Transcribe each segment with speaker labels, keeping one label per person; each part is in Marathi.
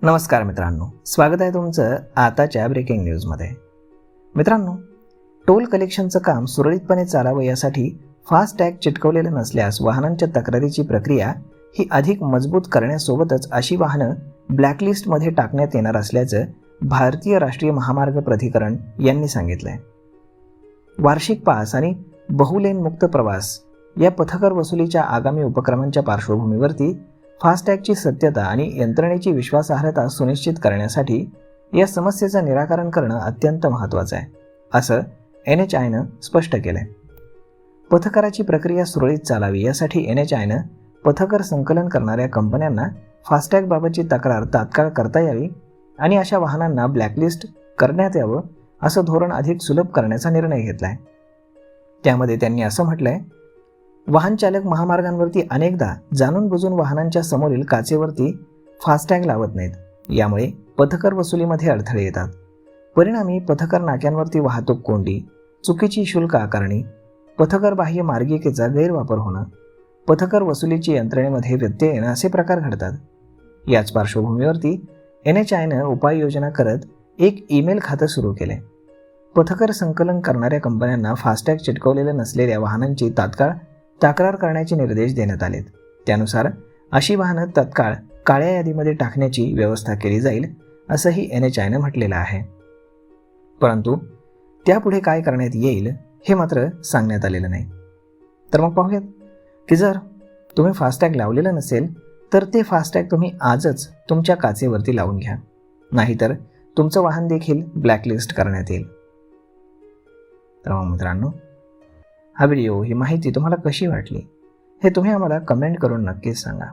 Speaker 1: नमस्कार मित्रांनो, स्वागत आहे तुमचं आताच्या ब्रेकिंग न्यूजमध्ये. मित्रांनो, टोल कलेक्शनचं काम सुरळीतपणे चालावं यासाठी फास्ट टॅग चिटकवलेलं नसल्यास वाहनांच्या तक्रारीची प्रक्रिया ही अधिक मजबूत करण्यासोबतच अशी वाहनं ब्लॅकलिस्टमध्ये टाकण्यात येणार असल्याचं भारतीय राष्ट्रीय महामार्ग प्राधिकरण यांनी सांगितलं आहे. वार्षिक पास आणि बहुलेन मुक्त प्रवास या पथकर वसुलीच्या आगामी उपक्रमांच्या पार्श्वभूमीवरती फास्टॅगची सत्यता आणि यंत्रणेची विश्वासार्हता सुनिश्चित करण्यासाठी या समस्येचं निराकरण करणं अत्यंत महत्त्वाचं आहे, असं NHIनं स्पष्ट केलंय. पथकराची प्रक्रिया सुरळीत चालावी यासाठी NHIनं पथकर संकलन करणाऱ्या कंपन्यांना फास्टॅगबाबतची तक्रार तात्काळ करता यावी आणि अशा वाहनांना ब्लॅकलिस्ट करण्यात यावं असं धोरण अधिक सुलभ करण्याचा निर्णय घेतलाय. त्यामध्ये त्यांनी असं म्हटलंय, वाहन चालक महामार्गांवरती अनेकदा जाणून बुजून वाहनांच्या समोरील काचेवरती फास्टॅग लावत नाहीत. यामुळे पथकर वसुलीमध्ये अडथळे येतात. परिणामी पथकर नाक्यांवरती वाहतूक कोंडी, चुकीची शुल्क आकारणी, पथकर बाह्य मार्गिकेचा गैरवापर होणं, पथकर वसुलीची यंत्रणेमध्ये व्यत्यय येणं असे प्रकार घडतात. याच पार्श्वभूमीवरती NHIनं उपाययोजना करत एक ईमेल खातं सुरू केले. पथकर संकलन करणाऱ्या कंपन्यांना फास्टॅग चिटकवलेल्या नसलेल्या वाहनांची तात्काळ तक्रार करण्याचे निर्देश देण्यात आलेत. त्यानुसार अशी वाहनं तत्काळ काळ्या यादीमध्ये टाकण्याची व्यवस्था केली जाईल असंही NHIनं म्हटलेलं आहे. परंतु त्यापुढे काय करण्यात येईल हे मात्र सांगण्यात आलेलं नाही. तर मग पाहूयात की जर तुम्ही फास्टॅग लावलेलं नसेल तर ते फास्टॅग तुम्ही आजच तुमच्या काचेवरती लावून घ्या, नाहीतर तुमचं वाहन देखील ब्लॅकलिस्ट करण्यात येईल. तर मग मित्रांनो, हा व्हिडिओ, ही माहिती तुम्हाला कशी वाटली हे तुम्ही आम्हाला कमेंट करून नक्कीच सांगा.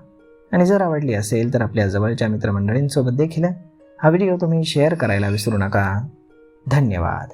Speaker 1: आणि जर आवडली असेल तर आपल्या जवळच्या मित्रमंडळींसोबत देखील हा व्हिडिओ तुम्ही शेअर करायला विसरू नका. धन्यवाद.